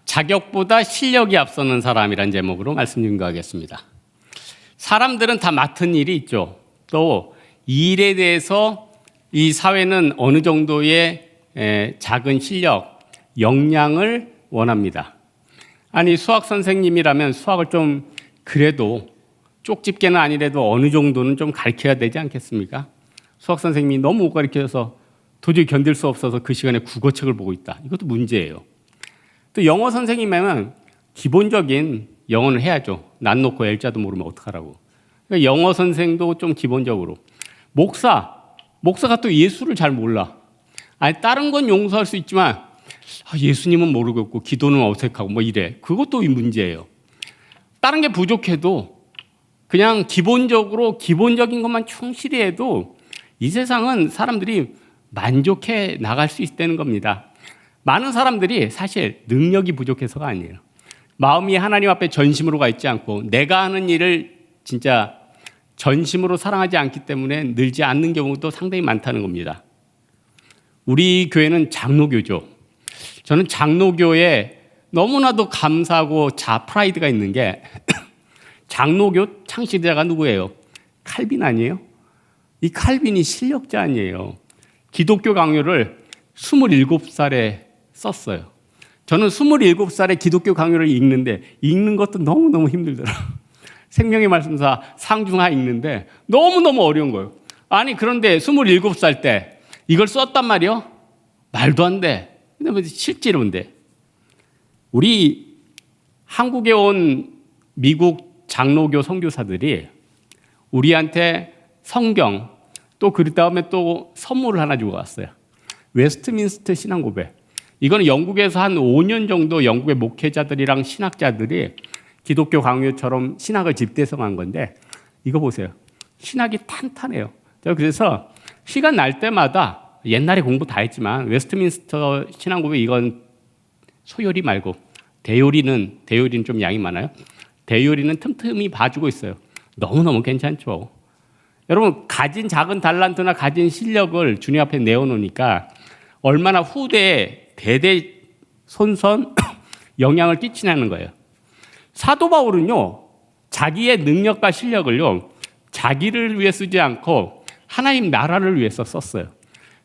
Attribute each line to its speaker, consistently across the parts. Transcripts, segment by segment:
Speaker 1: 자격보다 실력이 앞서는 사람이란 제목으로 말씀 증거하겠습니다. 사람들은 다 맡은 일이 있죠. 또 이 일에 대해서 이 사회는 어느 정도의 작은 실력, 역량을 원합니다. 아니, 수학 선생님이라면 수학을 좀 그래도 쪽집게는 아니래도 어느 정도는 좀 가르쳐야 되지 않겠습니까? 수학 선생님이 너무 못 가르쳐서 도저히 견딜 수 없어서 그 시간에 국어책을 보고 있다. 이것도 문제예요. 또 영어 선생님이면 기본적인 영어는 해야죠. 난 놓고 L자도 모르면 어떡하라고. 그러니까 영어 선생도 좀 기본적으로. 목사가 또 예수를 잘 몰라. 아니, 다른 건 용서할 수 있지만 예수님은 모르겠고 기도는 어색하고 뭐 이래. 그것도 문제예요. 다른 게 부족해도 그냥 기본적인 것만 충실히 해도 이 세상은 사람들이 만족해 나갈 수 있다는 겁니다. 많은 사람들이 사실 능력이 부족해서가 아니에요. 마음이 하나님 앞에 전심으로 가 있지 않고 내가 하는 일을 진짜 전심으로 사랑하지 않기 때문에 늘지 않는 경우도 상당히 많다는 겁니다. 우리 교회는 장로교죠. 저는 장로교에 너무나도 감사하고 프라이드가 있는 게 장로교 창시자가 누구예요? 칼빈 아니에요? 이 칼빈이 실력자 아니에요. 기독교 강요를 27살에 썼어요. 저는 27살에 기독교 강요를 읽는 것도 너무너무 힘들더라고요. 생명의 말씀사 상중하 읽는데 너무너무 어려운 거예요. 아니, 그런데 27살 때 이걸 썼단 말이요? 말도 안 돼. 근데 실제로인데. 우리 한국에 온 미국 장로교 선교사들이 우리한테 성경 또 그 다음에 또 선물을 하나 주고 왔어요. 웨스트민스터 신앙고백. 이거는 영국에서 한 5년 정도 영국의 목회자들이랑 신학자들이 기독교 강요처럼 신학을 집대성한 건데 이거 보세요. 신학이 탄탄해요. 그래서 시간 날 때마다 옛날에 공부 다 했지만 웨스트민스터 신앙고백 이건 소요리 말고 대요리는 좀 양이 많아요. 대요리는 틈틈이 봐주고 있어요. 너무너무 괜찮죠. 여러분, 가진 작은 달란트나 가진 실력을 주님 앞에 내어놓으니까 얼마나 후대에 대대손손 영향을 끼치냐는 거예요. 사도 바울은요, 자기의 능력과 실력을요, 자기를 위해 쓰지 않고 하나님 나라를 위해서 썼어요.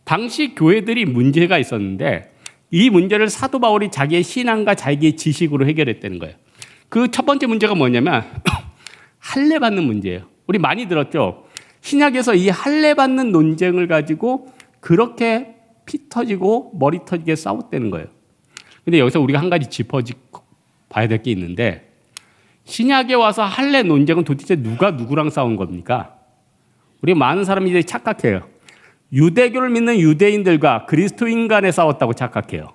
Speaker 1: 당시 교회들이 문제가 있었는데 이 문제를 사도 바울이 자기의 신앙과 자기의 지식으로 해결했다는 거예요. 그 첫 번째 문제가 뭐냐면 할례 받는 문제예요. 우리 많이 들었죠? 신약에서 이 할례 받는 논쟁을 가지고 그렇게 피 터지고 머리 터지게 싸웠다는 거예요. 근데 여기서 우리가 한 가지 봐야 될 게 있는데 신약에 와서 할례 논쟁은 도대체 누가 누구랑 싸운 겁니까? 우리 많은 사람이 이제 착각해요. 유대교를 믿는 유대인들과 그리스도인 간에 싸웠다고 착각해요.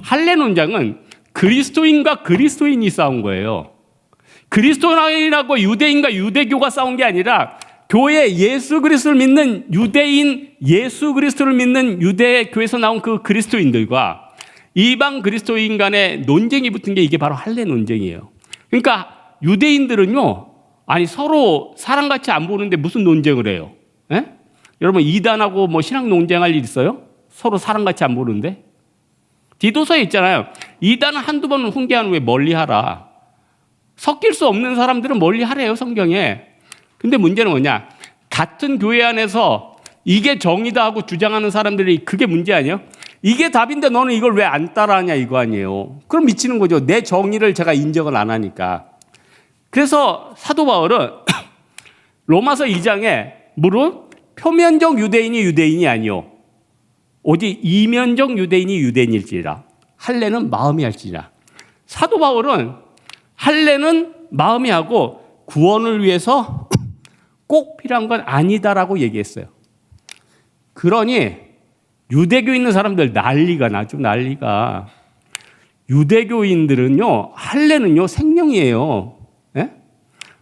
Speaker 1: 할례 논쟁은 그리스도인과 그리스도인이 싸운 거예요. 그리스도인하고 유대인과 유대교가 싸운 게 아니라 교회 예수 그리스도를 믿는 유대인, 예수 그리스도를 믿는 유대교에서 나온 그 그리스도인들과 이방 그리스도인 간의 논쟁이 붙은 게 이게 바로 할례 논쟁이에요. 그러니까 유대인들은요, 아니 서로 사람같이 안 보는데 무슨 논쟁을 해요? 에? 여러분, 이단하고 뭐 신학 논쟁할 일 있어요? 서로 사람같이 안 보는데? 디도서에 있잖아요. 이단은 한두 번 훈계한 후에 멀리하라. 섞일 수 없는 사람들은 멀리하래요, 성경에. 근데 문제는 뭐냐? 같은 교회 안에서 이게 정의다 하고 주장하는 사람들이 그게 문제 아니에요? 이게 답인데 너는 이걸 왜 안 따라하냐 이거 아니에요. 그럼 미치는 거죠. 내 정의를 제가 인정을 안 하니까. 그래서 사도 바울은 로마서 2장에 물은 표면적 유대인이 아니요 오직 이면적 유대인이 유대인일지라. 할례는 마음이 할지라. 사도 바울은 할례는 마음이 하고 구원을 위해서 꼭 필요한 건 아니다라고 얘기했어요. 그러니 유대교 있는 사람들 난리가 나죠. 난리가. 유대교인들은요, 할례는요 생명이에요. 예?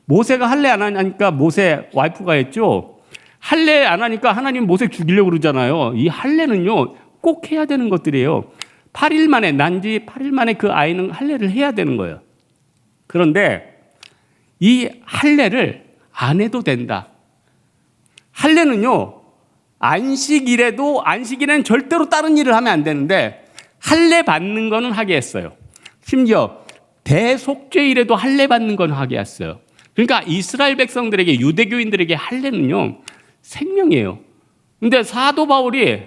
Speaker 1: 모세가 할례 안 하니까 모세 와이프가 했죠. 할례 안 하니까 하나님 모세 죽이려고 그러잖아요. 이 할례는요 꼭 해야 되는 것들이에요. 8일 만에 난지 8일 만에 그 아이는 할례를 해야 되는 거예요. 그런데 이 할례를 안 해도 된다. 할례는요 안식일에는 절대로 다른 일을 하면 안 되는데 할례 받는 거는 하게 했어요. 심지어 대속죄일에도 할례 받는 건 하게 했어요. 그러니까 이스라엘 백성들에게, 유대교인들에게 할례는요 생명이에요. 근데 사도 바울이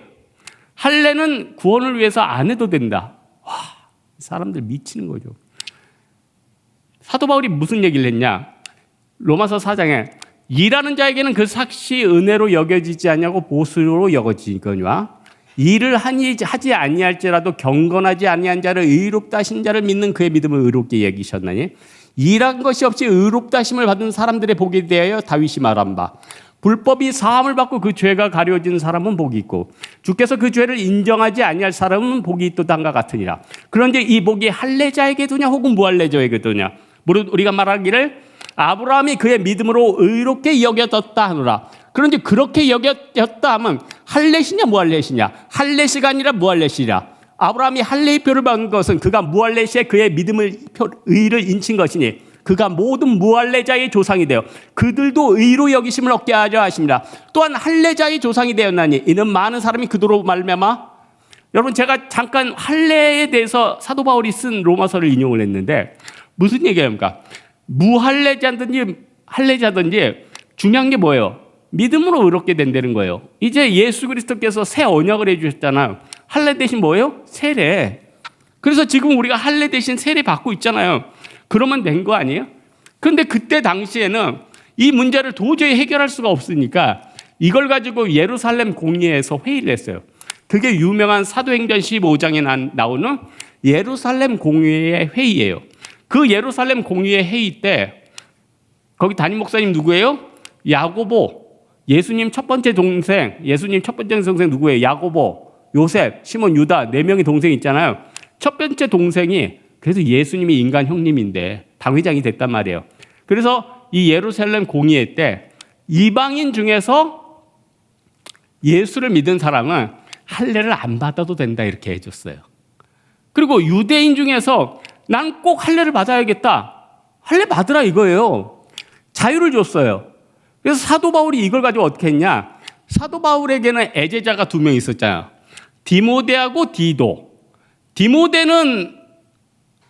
Speaker 1: 할례는 구원을 위해서 안 해도 된다. 와, 사람들 미치는 거죠. 사도 바울이 무슨 얘기를 했냐? 로마서 4장에 일하는 자에게는 그 삭시 은혜로 여겨지지 않냐고 보수로 여겨지거니와 일을 하지 아니할지라도 경건하지 아니한 자를 의롭다 하신 자를 믿는 그의 믿음을 의롭게 여기셨나니 일한 것이 없이 의롭다 하심을 받은 사람들의 복에 대하여 다윗이 말한 바 불법이 사함을 받고 그 죄가 가려진 사람은 복이 있고 주께서 그 죄를 인정하지 아니할 사람은 복이 있도단과 같으니라. 그런데 이 복이 할례자에게 두냐 혹은 무할례자에게 두냐? 무릇 우리가 말하기를 아브라함이 그의 믿음으로 의롭게 여겨졌다 하노라. 그런데 그렇게 여겨졌다 하면 할례시냐 무할례시냐? 할례시가 아니라 무할례시라. 아브라함이 할례의 표를 받은 것은 그가 무할례시에 그의 의를 인친 것이니 그가 모든 무할례자의 조상이 되어 그들도 의로 여기심을 얻게 하려 하십니다. 또한 할례자의 조상이 되었나니 이는 많은 사람이 그도로 말미암아. 여러분, 제가 잠깐 할례에 대해서 사도 바울이 쓴 로마서를 인용을 했는데 무슨 얘기합니까? 무할례자든지 할례자든지 중요한 게 뭐예요? 믿음으로 의롭게 된다는 거예요. 이제 예수 그리스도께서 새 언약을 해주셨잖아요. 할례 대신 뭐예요? 세례. 그래서 지금 우리가 할례 대신 세례 받고 있잖아요. 그러면 된 거 아니에요? 그런데 그때 당시에는 이 문제를 도저히 해결할 수가 없으니까 이걸 가지고 예루살렘 공의회에서 회의를 했어요. 그게 유명한 사도행전 15장에 나오는 예루살렘 공의회 회의예요. 그 예루살렘 공의회 회의 때 거기 담임 목사님 누구예요? 야고보, 예수님 첫 번째 동생 누구예요? 야고보, 요셉, 시몬, 유다, 4명의 동생이 있잖아요. 첫 번째 동생이 그래서 예수님이 인간 형님인데 당회장이 됐단 말이에요. 그래서 이 예루살렘 공의회 때 이방인 중에서 예수를 믿은 사람은 할례를 안 받아도 된다 이렇게 해줬어요. 그리고 유대인 중에서 난 꼭 할례를 받아야겠다. 할례 받으라 이거예요. 자유를 줬어요. 그래서 사도 바울이 이걸 가지고 어떻게 했냐? 사도 바울에게는 애제자가 2명 있었잖아요. 디모데하고 디도. 디모데는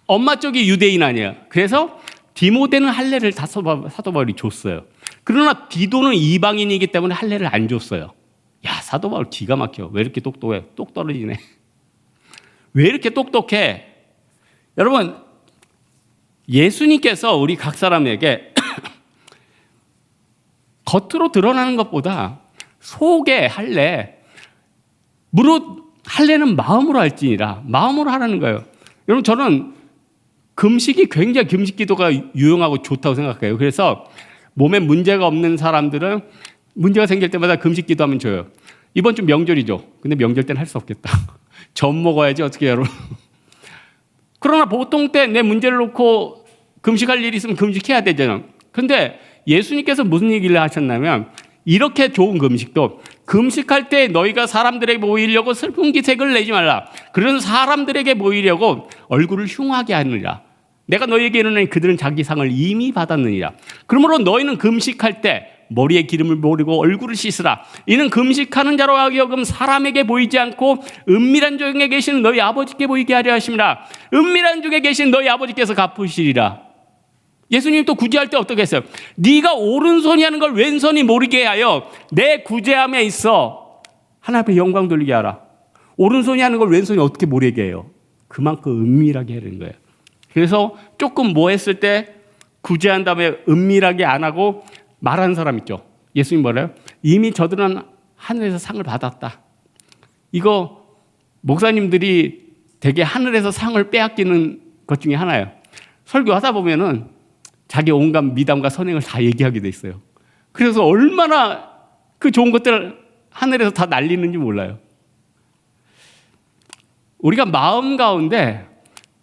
Speaker 1: 엄마 쪽이 유대인 아니에요. 그래서 디모데는 할례를 다 사도 바울이 줬어요. 그러나 디도는 이방인이기 때문에 할례를 안 줬어요. 야, 사도 바울 기가 막혀. 왜 이렇게 똑똑해? 똑 떨어지네. 왜 이렇게 똑똑해? 여러분, 예수님께서 우리 각 사람에게 겉으로 드러나는 것보다 속에 할례, 무릇 할례는 마음으로 할지니라. 마음으로 하라는 거예요. 여러분, 저는 금식이 굉장히 금식 기도가 유용하고 좋다고 생각해요. 그래서 몸에 문제가 없는 사람들은 문제가 생길 때마다 금식 기도하면 줘요. 이번 주 명절이죠. 근데 명절 때는 할 수 없겠다. 전 먹어야지 어떻게 해요, 여러분. 그러나 보통 때 내 문제를 놓고 금식할 일이 있으면 금식해야 되잖아요. 근데 예수님께서 무슨 얘기를 하셨냐면 이렇게 좋은 금식도 금식할 때 너희가 사람들에게 보이려고 슬픈 기색을 내지 말라. 그런 사람들에게 보이려고 얼굴을 흉하게 하느니라. 내가 너희에게 이르노니 그들은 자기 상을 이미 받았느니라. 그러므로 너희는 금식할 때 머리에 기름을 바르고 얼굴을 씻으라. 이는 금식하는 자로 하여금 사람에게 보이지 않고 은밀한 중에 계신 너희 아버지께 보이게 하려 하심이라. 은밀한 중에 계신 너희 아버지께서 갚으시리라. 예수님 또 구제할 때 어떻게 했어요? 네가 오른손이 하는 걸 왼손이 모르게 하여 내 구제함에 있어 하나님 앞에 영광 돌리게 하라. 오른손이 하는 걸 왼손이 어떻게 모르게 해요? 그만큼 은밀하게 하는 거예요. 그래서 조금 뭐 했을 때 구제한 다음에 은밀하게 안 하고 말하는 사람 있죠. 예수님 뭐래요? 이미 저들은 하늘에서 상을 받았다. 이거 목사님들이 되게 하늘에서 상을 빼앗기는 것 중에 하나예요. 설교하다 보면은 자기 온갖 미담과 선행을 다 얘기하게 돼 있어요. 그래서 얼마나 그 좋은 것들을 하늘에서 다 날리는지 몰라요. 우리가 마음 가운데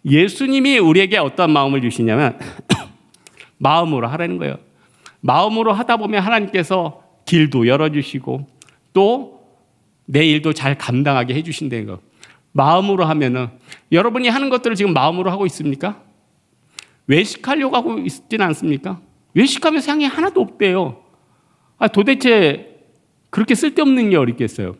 Speaker 1: 예수님이 우리에게 어떤 마음을 주시냐면 마음으로 하라는 거예요. 마음으로 하다 보면 하나님께서 길도 열어주시고 또 내 일도 잘 감당하게 해주신다는 거. 마음으로 하면은 여러분이 하는 것들을 지금 마음으로 하고 있습니까? 외식하려고 하고 있지는 않습니까? 외식하면 상이 하나도 없대요. 도대체 그렇게 쓸데없는 게 어디 있겠어요?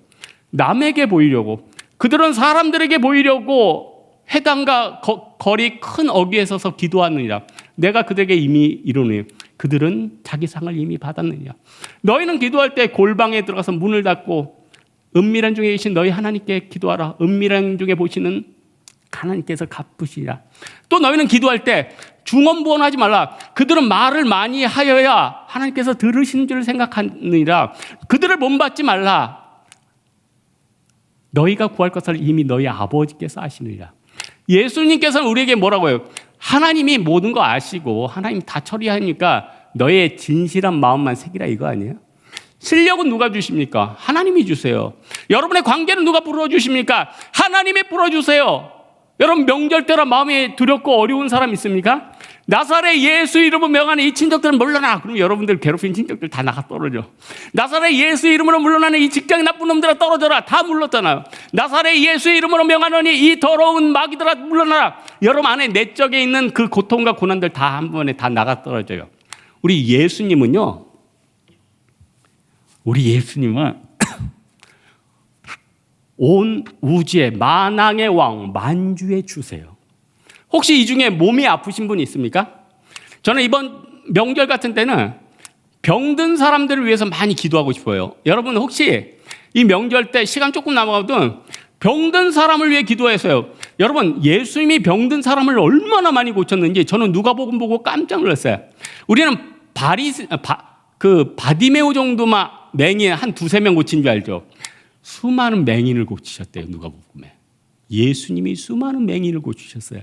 Speaker 1: 남에게 보이려고 그들은 사람들에게 보이려고 회당과 거리 큰 어귀에 서서 기도하느니라. 내가 그들에게 이미 이르노니 그들은 자기 상을 이미 받았느니라. 너희는 기도할 때 골방에 들어가서 문을 닫고 은밀한 중에 계신 너희 하나님께 기도하라. 은밀한 중에 보시는 하나님께서 갚으시리라. 또 너희는 기도할 때 중언부언하지 말라. 그들은 말을 많이 하여야 하나님께서 들으시는 줄 생각하느니라. 그들을 본받지 말라. 너희가 구할 것을 이미 너희 아버지께서 아시느니라. 예수님께서는 우리에게 뭐라고 해요? 하나님이 모든 거 아시고 하나님 다 처리하니까 너의 진실한 마음만 새기라, 이거 아니에요? 실력은 누가 주십니까? 하나님이 주세요. 여러분의 관계는 누가 풀어주십니까? 하나님이 풀어주세요. 여러분, 명절 때라 마음이 두렵고 어려운 사람 있습니까? 나사렛 예수 이름으로 명하는 이 친척들은 물러나. 그럼 여러분들 괴롭힌 친척들 다 나가 떨어져. 나사렛 예수 이름으로 물러나는 이 직장인 나쁜 놈들아 떨어져라. 다 물렀잖아요. 나사렛 예수 이름으로 명하는 이 더러운 마귀들아 물러나라. 여러분 안에 내적에 있는 그 고통과 고난들 다 한 번에 다 나가 떨어져요. 우리 예수님은 온 우주의 만왕의 왕, 만주의 주세요. 혹시 이 중에 몸이 아프신 분이 있습니까? 저는 이번 명절 같은 때는 병든 사람들을 위해서 많이 기도하고 싶어요. 여러분 혹시 이 명절 때 시간 조금 남아가도 병든 사람을 위해 기도했어요. 여러분, 예수님이 병든 사람을 얼마나 많이 고쳤는지 저는 누가복음 보고 깜짝 놀랐어요. 우리는 바디메오 정도만 맹인 한 두세 명 고친 줄 알죠? 수많은 맹인을 고치셨대요, 누가복음에. 예수님이 수많은 맹인을 고치셨어요.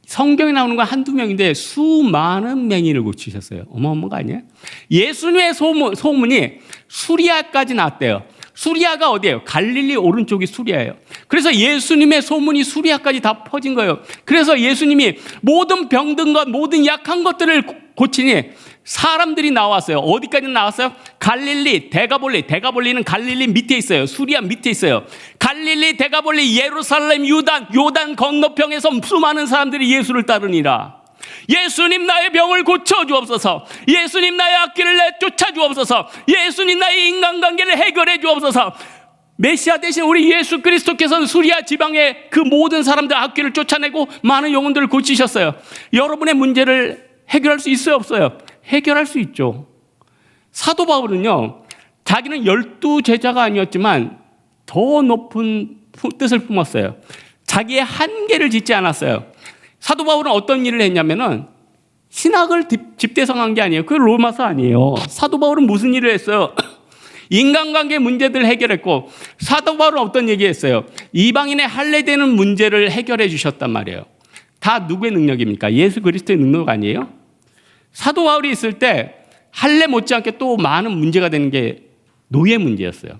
Speaker 1: 성경에 나오는 건 한두 명인데 수많은 맹인을 고치셨어요. 어마어마한 거 아니에요? 예수님의 소문이 수리아까지 났대요. 수리아가 어디예요? 갈릴리 오른쪽이 수리아예요. 그래서 예수님의 소문이 수리아까지 다 퍼진 거예요. 그래서 예수님이 모든 병든 것, 모든 약한 것들을 고치니 사람들이 나왔어요. 어디까지 나왔어요? 갈릴리, 데가볼리는 갈릴리 밑에 있어요. 수리아 밑에 있어요. 갈릴리, 데가볼리, 예루살렘, 요단 건너편에서 수많은 사람들이 예수를 따르니라. 예수님 나의 병을 고쳐주옵소서. 예수님 나의 악기를 내쫓아 주옵소서. 예수님 나의 인간관계를 해결해 주옵소서. 메시아 대신 우리 예수 그리스도께서는 수리아 지방의 그 모든 사람들 악기를 쫓아내고 많은 영혼들을 고치셨어요. 여러분의 문제를 해결할 수 있어요, 없어요? 해결할 수 있죠. 사도 바울은요, 자기는 12제자가 아니었지만 더 높은 뜻을 품었어요. 자기의 한계를 짓지 않았어요. 사도 바울은 어떤 일을 했냐면은 신학을 집대성한 게 아니에요. 그게 로마서 아니에요. 사도 바울은 무슨 일을 했어요? 인간관계 문제들을 해결했고, 사도 바울은 어떤 얘기했어요? 이방인의 할례되는 문제를 해결해 주셨단 말이에요. 다 누구의 능력입니까? 예수 그리스도의 능력 아니에요? 사도 바울이 있을 때 할례 못지않게 또 많은 문제가 되는 게 노예 문제였어요.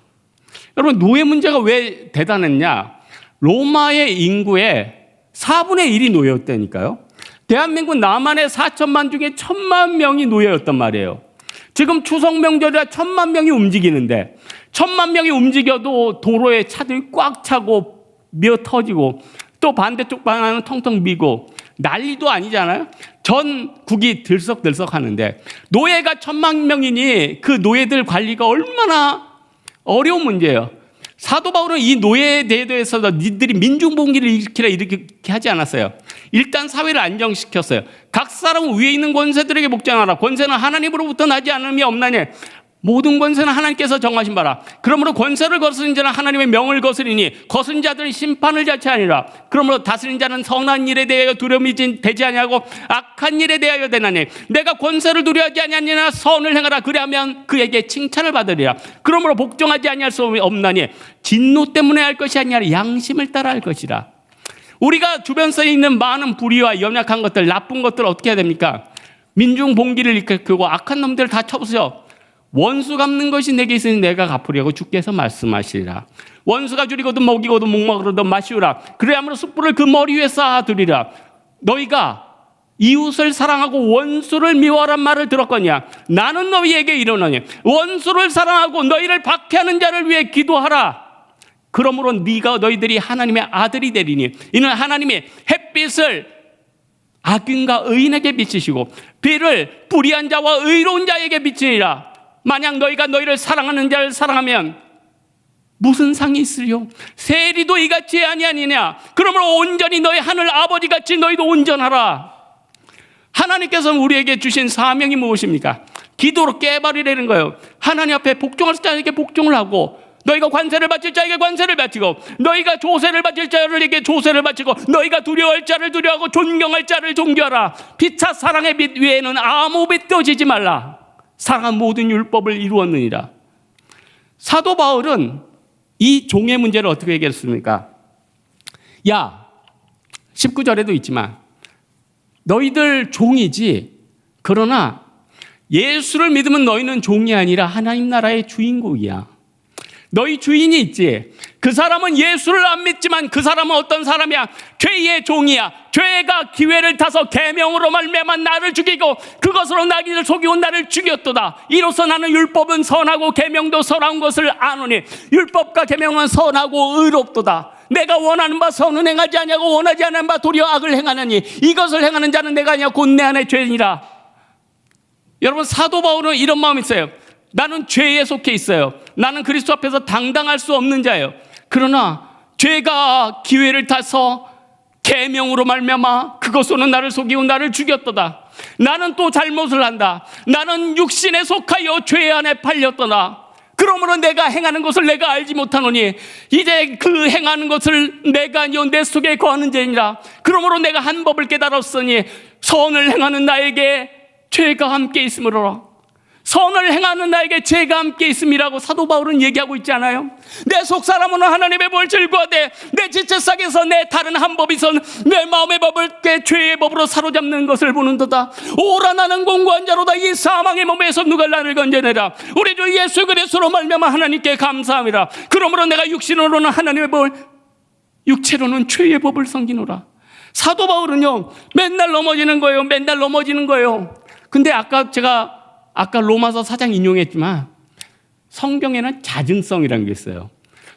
Speaker 1: 여러분, 노예 문제가 왜 대단했냐? 로마의 인구의 4분의 1이 노예였다니까요. 대한민국 남한의 4천만 중에 1,000만 명이 노예였단 말이에요. 지금 추석 명절이라 1,000만 명이 움직이는데 1,000만 명이 움직여도 도로에 차들이 꽉 차고 미어 터지고 또 반대쪽 방향은 텅텅 비고 난리도 아니잖아요. 전국이 들썩들썩 하는데 노예가 1,000만 명이니 그 노예들 관리가 얼마나 어려운 문제예요. 사도 바울은 이 노예에 대해서 니들이 민중봉기를 일으키라 이렇게 하지 않았어요. 일단 사회를 안정시켰어요. 각 사람은 위에 있는 권세들에게 복종하라. 권세는 하나님으로부터 나지 않음이 없나니 모든 권세는 하나님께서 정하신 바라. 그러므로 권세를 거스린 자는 하나님의 명을 거스리니 거스린 자들은 심판을 자체하니라. 그러므로 다스린 자는 선한 일에 대하여 두려움이 되지 아니하고 악한 일에 대하여 되나니 내가 권세를 두려워하지 아니하니나 선을 행하라. 그리하면 그에게 칭찬을 받으리라. 그러므로 복종하지 아니할 수 없나니 진노 때문에 할 것이 아니라 양심을 따라 할 것이라. 우리가 주변서에 있는 많은 불의와 연약한 것들, 나쁜 것들 어떻게 해야 됩니까? 민중 봉기를 일으키고 악한 놈들을 다 쳐부셔. 원수 갚는 것이 내게 있으니 내가 갚으려고 주께서 말씀하시리라. 원수가 줄이거든 먹이거든 목마르거든 마시우라. 그래야므로 숯불을 그 머리 위에 쌓아두리라. 너희가 이웃을 사랑하고 원수를 미워하란 말을 들었거니와 나는 너희에게 이르노니 원수를 사랑하고 너희를 박해하는 자를 위해 기도하라. 그러므로 너희들이 하나님의 아들이 되리니 이는 하나님이 햇빛을 악인과 의인에게 비치시고 비를 불의한 자와 의로운 자에게 비치리라. 만약 너희가 너희를 사랑하는 자를 사랑하면 무슨 상이 있으리요? 세리도 이같이 아니하니냐? 그러므로 온전히 너희 하늘 아버지같이 너희도 온전하라. 하나님께서 우리에게 주신 사명이 무엇입니까? 기도로 깨버리라는 거예요. 하나님 앞에 복종할 자에게 복종을 하고, 너희가 관세를 바칠 자에게 관세를 바치고, 너희가 조세를 바칠 자에게 조세를 바치고, 너희가 두려워할 자를 두려워하고 존경할 자를 존경하라. 피차 사랑의 빛 외에는 아무 빛 떠지지 말라. 사랑은 모든 율법을 이루었느니라. 사도 바울은 이 종의 문제를 어떻게 해결했습니까? 19절에도 있지만 너희들 종이지, 그러나 예수를 믿으면 너희는 종이 아니라 하나님 나라의 주인공이야. 너희 주인이 있지. 그 사람은 예수를 안 믿지만 그 사람은 어떤 사람이야? 죄의 종이야. 죄가 기회를 타서 계명으로 말미암아 나를 죽이고 그것으로 나를 속이고 나를 죽였도다. 이로써 나는 율법은 선하고 계명도 선한 것을 아노니 율법과 계명은 선하고 의롭도다. 내가 원하는 바 선은 행하지 아니하고 원하지 않는 바 도리어 악을 행하느니 이것을 행하는 자는 내가 아니야 곧 내 안에 죄니라. 여러분, 사도 바울은 이런 마음이 있어요. 나는 죄에 속해 있어요. 나는 그리스도 앞에서 당당할 수 없는 자예요. 그러나 죄가 기회를 타서 계명으로 말미암아 그것으로는 나를 속이고 나를 죽였도다. 나는 또 잘못을 한다. 나는 육신에 속하여 죄 안에 팔렸도다. 그러므로 내가 행하는 것을 내가 알지 못하노니 이제 그 행하는 것을 내가 아니요 내 속에 거하는 죄니라. 그러므로 내가 한 법을 깨달았으니 선을 행하는 나에게 죄가 함께 있으므로 선을 행하는 나에게 죄가 함께 있음이라고 사도 바울은 얘기하고 있지 않아요? 내 속사람은 하나님의 법을 즐거워하되 내 지체싹에서 내 다른 한 법이선 내 마음의 법을 깨 죄의 법으로 사로잡는 것을 보는도다. 오라 나는 공고한 자로다. 이 사망의 몸에서 누가 나를 건져내라. 우리 주 예수 그리스도로 말미암아 하나님께 감사함이라. 그러므로 내가 육신으로는 하나님의 법을, 육체로는 죄의 법을 섬기노라. 사도 바울은요 맨날 넘어지는 거예요. 맨날 넘어지는 거예요. 근데 아까 로마서 4장 인용했지만 성경에는 자증성이라는 게 있어요.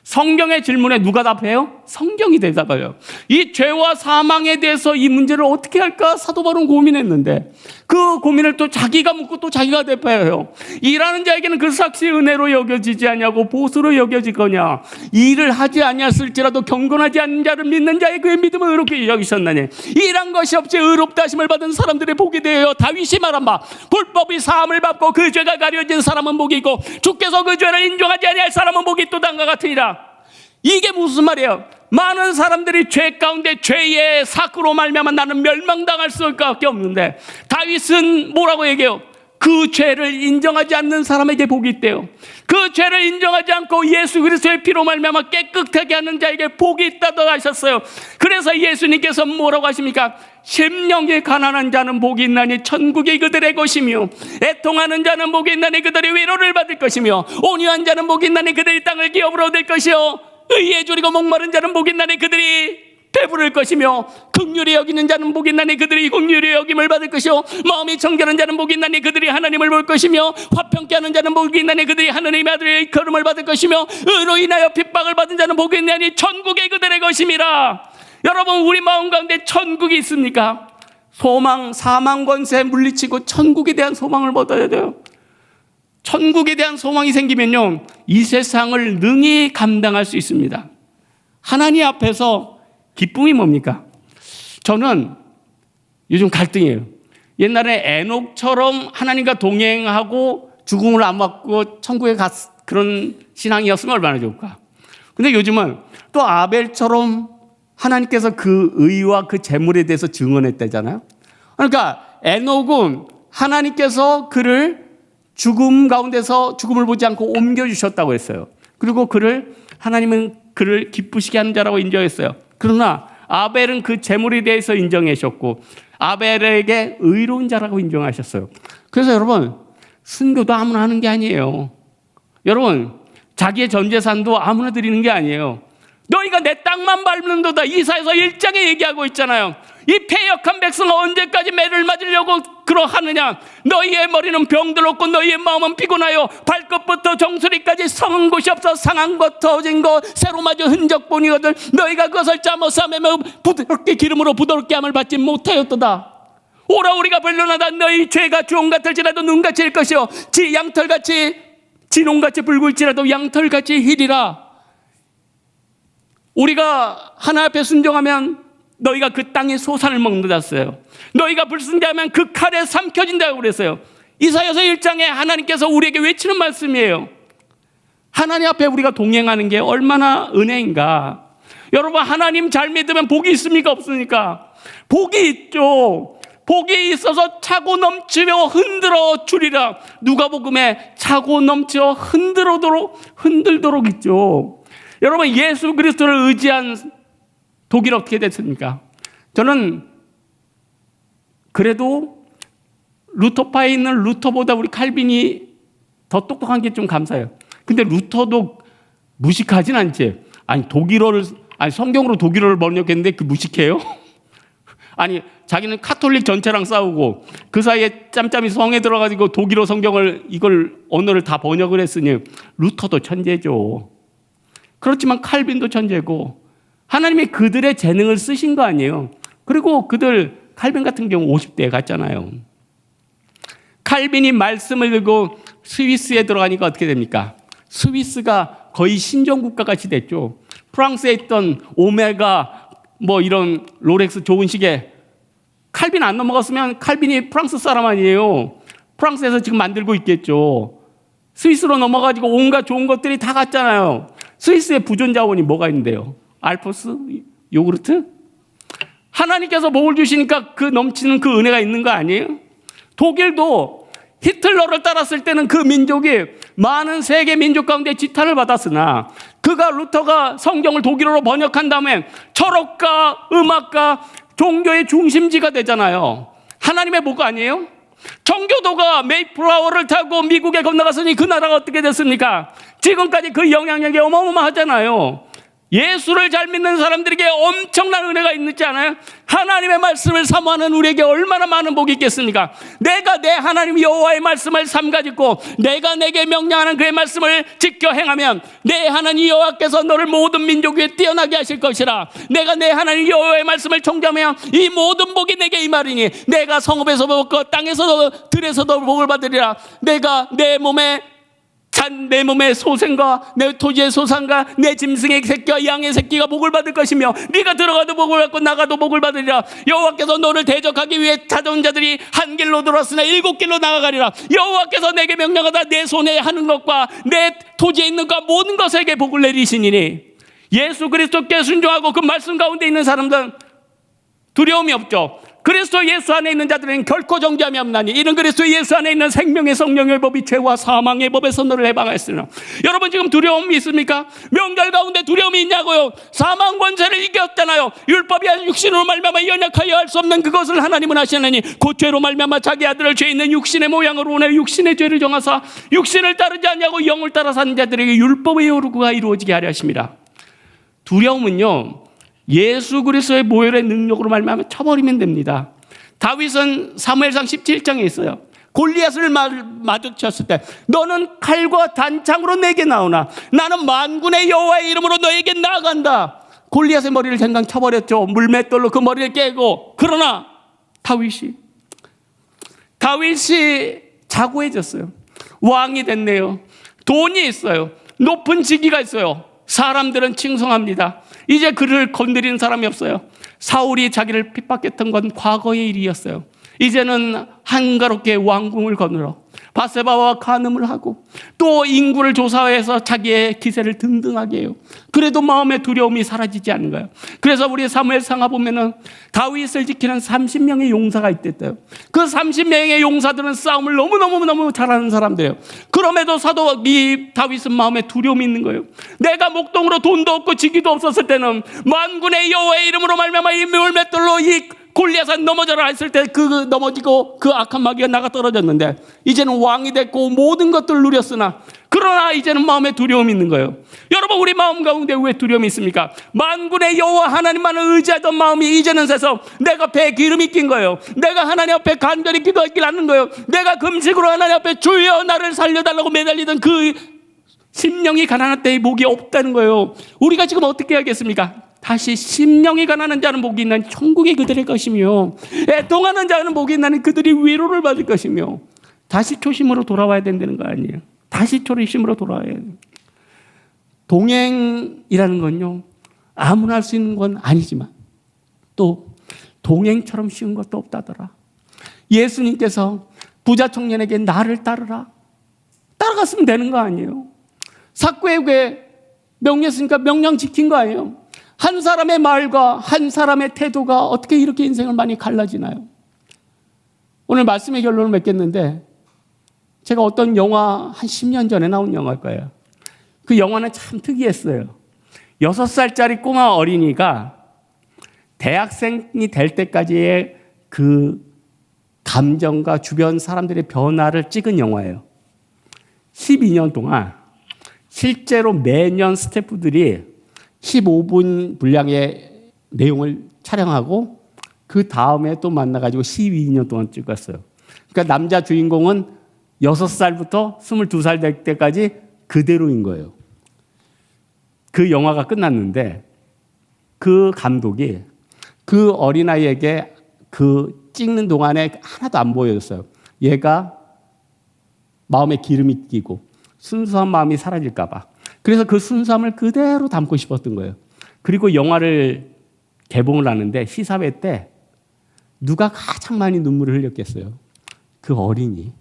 Speaker 1: 성경의 질문에 누가 답해요? 성경이 대답해요. 이 죄와 사망에 대해서 이 문제를 어떻게 할까 사도 바울은 고민했는데 그 고민을 또 자기가 묻고 또 자기가 대답해요. 일하는 자에게는 그 삭시 은혜로 여겨지지 아니하고 보수로 여겨지거냐. 일을 하지 아니했을지라도 경건하지 않는 자를 믿는 자의 그의 믿음을 의롭게 여기셨나니 일한 것이 없이 의롭다 하심을 받은 사람들의 복이 되어 다윗이 말한 바 불법이 사함을 받고 그 죄가 가려진 사람은 복이 있고 주께서 그 죄를 인정하지 아니할 사람은 복이 또 단과 같으니라. 이게 무슨 말이에요? 많은 사람들이 죄 가운데 죄의 사고로 말미암아 나는 멸망당할 수밖에 없는데 다윗은 뭐라고 얘기해요? 그 죄를 인정하지 않는 사람에게 복이 있대요. 그 죄를 인정하지 않고 예수 그리스도의 피로 말미암아 깨끗하게 하는 자에게 복이 있다고 하셨어요. 그래서 예수님께서 뭐라고 하십니까? 심령이 가난한 자는 복이 있나니 천국이 그들의 것이며 애통하는 자는 복이 있나니 그들이 위로를 받을 것이며 온유한 자는 복이 있나니 그들이 땅을 기업으로 얻을 것이요 의에 줄이고 목마른 자는 복이 있나니 그들이 배부를 것이며 긍휼히 여기는 자는 복이 있나니 그들이 긍휼히 여김을 받을 것이요 마음이 정결한 자는 복이 있나니 그들이 하나님을 볼 것이며 화평케 하는 자는 복이 있나니 그들이 하나님의 아들의 걸음을 받을 것이며 의로 인하여 핍박을 받은 자는 복이 있나니 천국이 그들의 것임이라. 여러분, 우리 마음 가운데 천국이 있습니까? 소망, 사망 권세 물리치고 천국에 대한 소망을 얻어야 돼요. 천국에 대한 소망이 생기면요 이 세상을 능히 감당할 수 있습니다. 하나님 앞에서 기쁨이 뭡니까? 저는 요즘 갈등이에요. 옛날에 에녹처럼 하나님과 동행하고 죽음을 안 맞고 천국에 그런 신앙이었으면 얼마나 좋을까. 근데 요즘은 또 아벨처럼 하나님께서 그 의와 그 재물에 대해서 증언했다잖아요. 그러니까 에녹은 하나님께서 그를 죽음 가운데서 죽음을 보지 않고 옮겨주셨다고 했어요. 그리고 하나님은 그를 기쁘시게 하는 자라고 인정했어요. 그러나 아벨은 그 재물에 대해서 인정하셨고 아벨에게 의로운 자라고 인정하셨어요. 그래서 여러분, 순교도 아무나 하는 게 아니에요. 여러분, 자기의 전 재산도 아무나 드리는 게 아니에요. 너희가 내 땅만 밟는도다. 이사야서 1장에 얘기하고 있잖아요. 이 패역한 백성은 언제까지 매를 맞으려고 그러하느냐. 너희의 머리는 병들었고 너희의 마음은 피곤하여 발끝부터 정수리까지 성은 곳이 없어 상한 것 터진 것 새로 맞은 흔적뿐이거든. 너희가 그것을 짜머싸 매며 부드럽게 기름으로 부드럽게 함을 받지 못하였도다. 오라 우리가 변론하다. 너희 죄가 주홍 같을지라도 눈같이 일 것이요 지 양털같이 진홍같이 붉을지라도 양털같이 희리라. 우리가 하나님 앞에 순종하면 너희가 그 땅의 소산을 먹는다 했어요. 너희가 불순종하면 그 칼에 삼켜진다고 그랬어요. 이사야서 1장에 하나님께서 우리에게 외치는 말씀이에요. 하나님 앞에 우리가 동행하는 게 얼마나 은혜인가. 여러분, 하나님 잘 믿으면 복이 있습니까 없습니까? 복이 있죠. 복이 있어서 차고 넘치며 흔들어 주리라. 누가복음에 차고 넘쳐 흔들도록 있죠. 여러분, 예수 그리스도를 의지한 독일 어떻게 됐습니까? 저는 그래도 루터파에 있는 루터보다 우리 칼빈이 더 똑똑한 게 좀 감사해요. 근데 루터도 무식하진 않지. 아니, 성경으로 독일어를 번역했는데 그 무식해요? 아니, 자기는 카톨릭 전체랑 싸우고 그 사이에 짬짬이 성에 들어가지고 독일어 성경을 언어를 다 번역을 했으니 루터도 천재죠. 그렇지만 칼빈도 천재고 하나님이 그들의 재능을 쓰신 거 아니에요. 그리고 칼빈 같은 경우 50대에 갔잖아요. 칼빈이 말씀을 들고 스위스에 들어가니까 어떻게 됩니까? 스위스가 거의 신종국가 같이 됐죠. 프랑스에 있던 오메가 이런 롤렉스 좋은 시계 칼빈 안 넘어갔으면 칼빈이 프랑스 사람 아니에요. 프랑스에서 지금 만들고 있겠죠. 스위스로 넘어가지고 온갖 좋은 것들이 다 갔잖아요. 스위스의 부존 자원이 뭐가 있는데요? 알프스? 요구르트? 하나님께서 복을 주시니까 그 넘치는 그 은혜가 있는 거 아니에요? 독일도 히틀러를 따랐을 때는 그 민족이 많은 세계 민족 가운데 지탄을 받았으나 루터가 성경을 독일어로 번역한 다음에 철학과 음악과 종교의 중심지가 되잖아요. 하나님의 복 아니에요? 청교도가 메이플라워를 타고 미국에 건너갔으니 그 나라가 어떻게 됐습니까? 지금까지 그 영향력이 어마어마하잖아요. 예수를 잘 믿는 사람들에게 엄청난 은혜가 있지 않아요? 하나님의 말씀을 사모하는 우리에게 얼마나 많은 복이 있겠습니까? 내가 내 하나님 여호와의 말씀을 삼가짓고 내가 내게 명령하는 그의 말씀을 지켜 행하면 내 하나님 여호와께서 너를 모든 민족 위에 뛰어나게 하실 것이라. 내가 내 하나님 여호와의 말씀을 청정하면 이 모든 복이 내게 임하리니 내가 성읍에서 먹고 땅에서도 들에서도 복을 받으리라. 내가 내 몸의 소생과 내 토지의 소산과 내 짐승의 새끼와 양의 새끼가 복을 받을 것이며 네가 들어가도 복을 받고 나가도 복을 받으리라. 여호와께서 너를 대적하기 위해 찾아온 자들이 한 길로 들어왔으나 7길로 나아가리라. 여호와께서 내게 명령하다 내 손에 하는 것과 내 토지에 있는 것 모든 것에게 복을 내리시니니. 예수 그리스도께 순종하고 그 말씀 가운데 있는 사람들은 두려움이 없죠. 그리스도 예수 안에 있는 자들은 결코 정죄함이 없나니 이는 그리스도 예수 안에 있는 생명의 성령의 법이 죄와 사망의 법에서 너를 해방하였으나. 여러분, 지금 두려움이 있습니까? 명절 가운데 두려움이 있냐고요? 사망 권세를 이겼잖아요. 율법이 육신으로 말미암아 연약하여 할 수 없는 그것을 하나님은 하시느니 곧 죄로 말미암아 자기 아들을 죄 있는 육신의 모양으로 오내 육신의 죄를 정하사 육신을 따르지 않냐고 영을 따라 사는 자들에게 율법의 요구가 이루어지게 하려 하십니다. 두려움은요, 예수 그리스도의 보혈의 능력으로 말미암아 쳐버리면 됩니다. 다윗은 사무엘상 17장에 있어요. 골리앗을 마주쳤을 때 너는 칼과 단창으로 내게 나오나 나는 만군의 여호와의 이름으로 너에게 나아간다. 골리앗의 머리를 댕강 쳐버렸죠. 물맷돌로 그 머리를 깨고. 그러나 다윗이 자고해졌어요. 왕이 됐네요. 돈이 있어요. 높은 직위가 있어요. 사람들은 칭송합니다. 이제 그를 건드리는 사람이 없어요. 사울이 자기를 핍박했던 건 과거의 일이었어요. 이제는 한가롭게 왕궁을 거느러 바세바와 간음을 하고 또 인구를 조사해서 자기의 기세를 등등하게 해요. 그래도 마음의 두려움이 사라지지 않는 거예요. 그래서 우리 사무엘상하 보면은 다윗을 지키는 30명의 용사가 있댔대요. 그 30명의 용사들은 싸움을 너무 잘하는 사람들이에요. 그럼에도 다윗은 마음에 두려움이 있는 거예요. 내가 목동으로 돈도 없고 직위도 없었을 때는 만군의 여호와의 이름으로 말미암아 이 물맷돌로 이 골리앗은 넘어져라 했을 때 넘어지고 그 악한 마귀가 나가 떨어졌는데 이제는 왕이 됐고 모든 것들을 누렸으나 그러나 이제는 마음에 두려움이 있는 거예요. 여러분, 우리 마음 가운데 왜 두려움이 있습니까? 만군의 여호와 하나님만을 의지하던 마음이 이제는 새서 내가 배에 기름이 낀 거예요. 내가 하나님 앞에 간절히 기도하길 않는 거예요. 내가 금식으로 하나님 앞에 주여 나를 살려달라고 매달리던 그 심령이 가난할 때의 복이 없다는 거예요. 우리가 지금 어떻게 하겠습니까? 다시 심령이 가난한 자는 복이 있나니 천국이 그들의 것이며 애통하는 자는 복이 있나니 그들이 위로를 받을 것이며. 다시 초심으로 돌아와야 된다는 거 아니에요. 다시 초심으로 돌아와야 돼요. 동행이라는 건요, 아무나 할 수 있는 건 아니지만 또 동행처럼 쉬운 것도 없다더라. 예수님께서 부자 청년에게 나를 따르라. 따라갔으면 되는 거 아니에요. 사구에게 명령했으니까 명령 지킨 거 아니에요. 한 사람의 말과 한 사람의 태도가 어떻게 이렇게 인생을 많이 갈라지나요? 오늘 말씀의 결론을 맺겠는데, 제가 어떤 영화 한 10년 전에 나온 영화일 거예요. 그 영화는 참 특이했어요. 6살짜리 꼬마 어린이가 대학생이 될 때까지의 그 감정과 주변 사람들의 변화를 찍은 영화예요. 12년 동안 실제로 매년 스태프들이 15분 분량의 내용을 촬영하고 그 다음에 또 만나가지고 12년 동안 찍었어요. 그러니까 남자 주인공은 6살부터 22살 될 때까지 그대로인 거예요. 그 영화가 끝났는데 그 감독이 그 어린아이에게 그 찍는 동안에 하나도 안 보여줬어요. 얘가 마음에 기름이 끼고 순수한 마음이 사라질까 봐. 그래서 그 순수함을 그대로 담고 싶었던 거예요. 그리고 영화를 개봉을 하는데 시사회 때 누가 가장 많이 눈물을 흘렸겠어요? 그 어린이.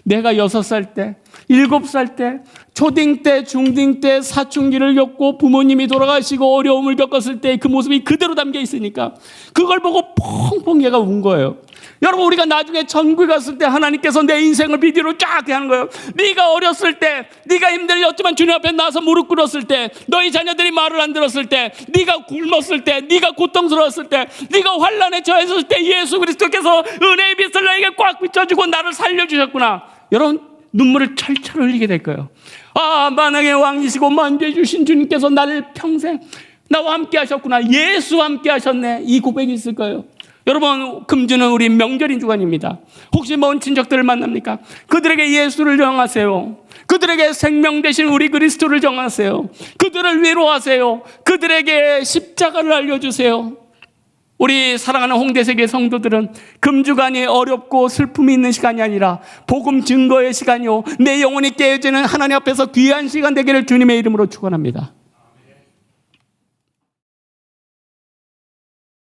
Speaker 1: 내가 6살 때, 7살 때, 초딩 때, 중딩 때 사춘기를 겪고 부모님이 돌아가시고 어려움을 겪었을 때 그 모습이 그대로 담겨 있으니까 그걸 보고 펑펑 얘가 운 거예요. 여러분, 우리가 나중에 천국에 갔을 때 하나님께서 내 인생을 비디오로 쫙 하는 거예요. 네가 어렸을 때, 네가 힘들었지만 주님 앞에 나서 무릎 꿇었을 때, 너희 자녀들이 말을 안 들었을 때, 네가 굶었을 때, 네가 고통스러웠을 때, 네가 환난에 처했을 때 예수 그리스도께서 은혜의 빛을 너에게 꽉 비춰주고 나를 살려주셨구나. 여러분, 눈물을 철철 흘리게 될 거예요. 아, 만왕의 왕이시고 만주해 주신 주님께서 나를 평생 나와 함께 하셨구나. 예수와 함께 하셨네. 이 고백이 있을 거예요. 여러분, 금주는 우리 명절인 주간입니다. 혹시 먼 친척들을 만납니까? 그들에게 예수를 정하세요. 그들에게 생명 되신 우리 그리스도를 정하세요. 그들을 위로하세요. 그들에게 십자가를 알려주세요. 우리 사랑하는 홍대세계 성도들은 금주간이 어렵고 슬픔이 있는 시간이 아니라 복음 증거의 시간이요, 내 영혼이 깨어지는 하나님 앞에서 귀한 시간 되기를 주님의 이름으로 축원합니다.